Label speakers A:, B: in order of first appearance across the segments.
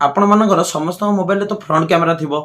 A: आपण मानकर समस्त मोबाइल तो फ्रंट कैमेरा थिबो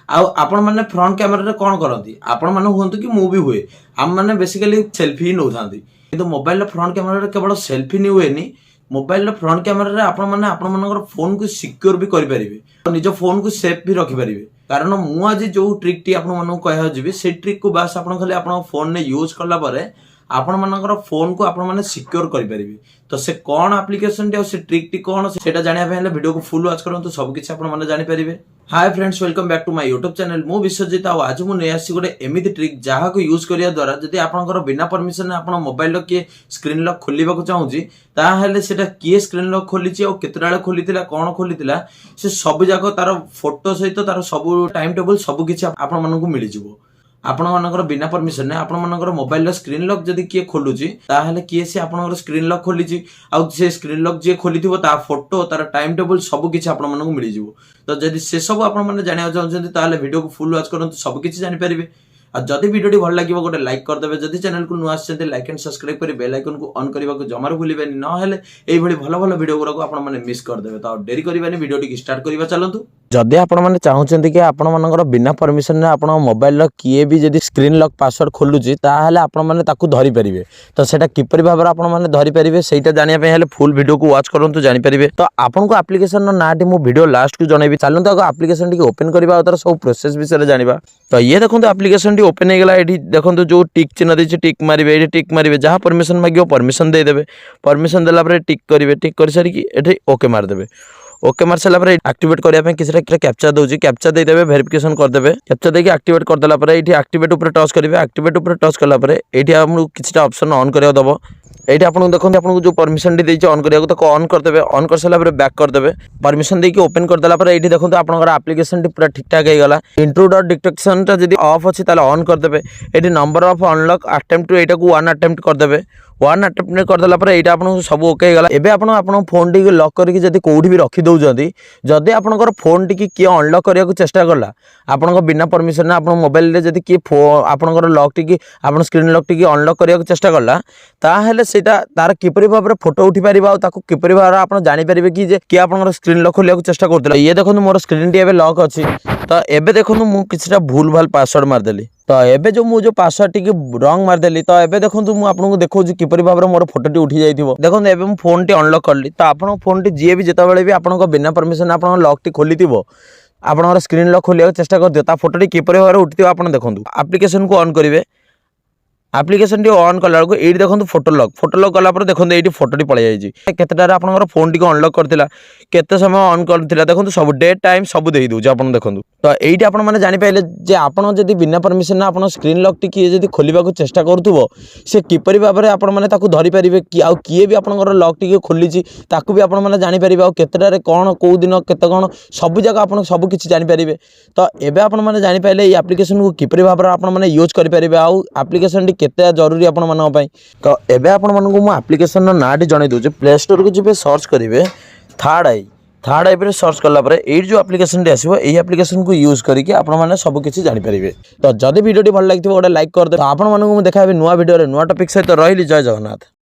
A: आपण माने फ्रंट कैमेरा रे कोन करंती आपण माने हुंतु कि मूवी हुए हम माने बेसिकली सेल्फी ही नौथांती किंतु मोबाइल फ्रंट कैमेरा रे केवल सेल्फी नि हुएनी मोबाइल फ्रंट कैमेरा रे आपण माने आपण मानकर फोन को सिक्योर भी करि परिबे निज फोन को सेफ भी रखि परिबे कारण मु आज जो ट्रिक टी आपण मानू कहया जिबी से ट्रिक को बस आपण खाली आपण फोन ने यूज करला परे आपण मानकर फोन को आपण माने सिक्योर करि परिबे तो से कोन एप्लीकेशन टे से ट्रिक टी कोन सेटा जानिया पहिले वीडियो को फुल वॉच करंतु सब किछि आपण माने जानि परिबे। Hi friends welcome back to my YouTube channel मु विश्वजित आ आज मु नै आसी गोटे एमिति ट्रिक जहा को यूज करिया द्वारा जदि आपनकर बिना परमिशन आपण मोबाइल लो के स्क्रीन लॉक खोलिबा को चाहूजी ता हेले सेटा के स्क्रीन लॉक खोलिछि और केतराळे खोलितिला कोन खोलितिला से सब जाको तार फोटो सहित तार सब टाइम टेबल सब किछि आपण मानकु मिलि जिवो आपण मानकर बिना परमिशन ने आपण मानकर मोबाइल स्क्रीन लॉक जदि किए खोलुची ताहले किए से आपण स्क्रीन लॉक खोलिची आ से स्क्रीन लॉक जे खोलिथिबो ता फोटो तार टाइम टेबल सब किछि आपण मानकु मिलि जिवो तो जदि से सब आपण माने जानिया चाहछन्ती ताहले वीडियो को फुल वॉच करंतु सब किछि जानि परिबे आ जदि वीडियो टी भल लागिबो गोटे लाइक कर देबे जदि चैनल को नुआ आछन्ते लाइक एंड सब्सक्राइब करि बेल आइकन को ऑन करबा को जमार भूलिबेनी न हेले एई भली भलो भलो वीडियो गुरा को आपण माने मिस कर देबे तो देरी करिबानी वीडियो टी स्टार्ट करिबा चलंतु। जदि आपण माने चाहछन्ती कि आपण मानकर बिना परमिशन ने आपण मोबाइल लो किए भी जदि स्क्रीन लॉक पासवर्ड खोलुची ताहले आपण माने ताकू धरि परिबे तो सेटा किपरि भाबर आपण माने धरि परिबे सेटा जानिया पे हेले फुल वीडियो को वॉच करंतु जानि परिबे तो आपण को एप्लीकेशन नो नाटी मु वीडियो लास्ट को जणैबी चलंतु आगो एप्लीकेशन टी ओपन करबा उतर सब प्रोसेस विषय जानिबा तो ये देखंतु एप्लीकेशन टी ओपन हे गेला एठी देखंतु जो टिक चिन्ह दैछि टिक मारिबे एठी टिक मारिबे जहां परमिशन मागियो परमिशन दे देबे परमिशन देला परे टिक करिवे टिक करि सारी कि एठी ओके मार देबे ओके मार साला पर एक्टिवेट करिया पे किसी कैप्चा दउची कैप्चा दे देबे वेरिफिकेशन कर देबे कैप्चा देके एक्टिवेट कर देला पर एठी एक्टिवेट ऊपर टच करिवे एक्टिवेट ऊपर टच करला पर एठी हमहु किछटा ऑप्शन ऑन करिया दबो एठी आपन देखन आपन जो परमिशन दी दैछि ऑन करिया तो ऑन कर देबे ऑन कर साला पर बैक कर देबे परमिशन देके ओपन कर देला पर एठी देखन आपनकर एप्लीकेशन टी पूरा ठीक ठाक हे गेला इंट्रूडर डिटेक्शन ता जदी ऑफ अछि ताले ऑन कर देबे एठी नंबर ऑफ अनलॉक अटेम्प्ट एटा को 1 अटेम्प्ट कर देबे 1 अटेम्प्ट कर देला पर एटा आपन सब ओके गेला एबे आपन फोन टी लॉक करके जदी कोठी भी रखी दउ जदी जदी आपनकर फोन टी की अनलॉक करिया को चेष्टा करला आपनकर बिना परमिशन ने आपन मोबाइल रे जदी की आपनकर लॉक टी की आपन स्क्रीन लॉक टी की अनलॉक करिया को चेष्टा करला ता हेले सेटा तार किपरि भाबरे फोटो उठी परिबा और ताको किपरि भाबरे आपन जानि परिबे कि जे कि आपनकर स्क्रीन लॉक खोलिया को चेष्टा करतला ये देखन मोर स्क्रीन टी एबे लॉक अछि तो एबे देखन मु किछटा भूल भाल पासवर्ड मार देली तो एबे जो मु जो पासवर्ड टी रॉन्ग मार देली तो एबे देखन मु आपन को देखौ जे किपरि भाबरे मोर फोटो टी उठी जाइथिबो देखन एबे मु फोन टी अनलॉक करली तो आपन फोन टी जे भी जेता बेले भी आपन को बिना परमिशन आपन लॉक टी खोलिथिबो आपन स्क्रीन लॉक खोलिया को चेष्टा कर दियो ता फोटो टी किपरि भाबरे उठथिबो आपन देखंतु एप्लीकेशन को ऑन करिवे एप्लीकेशन टी ऑन कला को एठी देखंतु फोटो लॉक कला पर देखंतु एठी फोटो टी पळे जाईची केतेटारे आपनकर फोन टी को अनलॉक करथिला केते समय ऑन करथिला देखंतु सब डेट टाइम सब देई दउ जे आपन देखंतु तो एठी आपन माने जानि पाइले जे आपन जदी बिना परमिशन ना आपन स्क्रीन लॉक टी किए जदी खोलिबा को चेष्टा करथुबो से किपरि भाबरे आपन माने ताकू धरि परिबे कि आ किए भी आपनकर लॉक टी को खोलिची ताकू भी आपन माने जानि परिबे आ केतेटारे कोन को दिन केते कोन सब जगह आपन सब किछि जानि परिबे तो एबे आपन माने जानि पाइले ई एप्लीकेशन को किपरि भाबरे आपन माने यूज करि परिबे आ एप्लीकेशन टी केते जरूरी आपण मानक पई तो एबे आपण मानक मु एप्लीकेशन नो नाटी जणै दउ जे प्ले स्टोर को जिबे सर्च करिवे थर्ड आई पर सर्च करला पर एई जो एप्लीकेशन टी आसीबो एई एप्लीकेशन को यूज करिके आपण माने सब किछि जानि परिबे तो जदी वीडियो टी भल लागिथिबो ओडा लाइक कर दे आपण मानक मु देखाबे नुवा वीडियो रे नुवा टॉपिक सहित रहिली जय जगन्नाथ।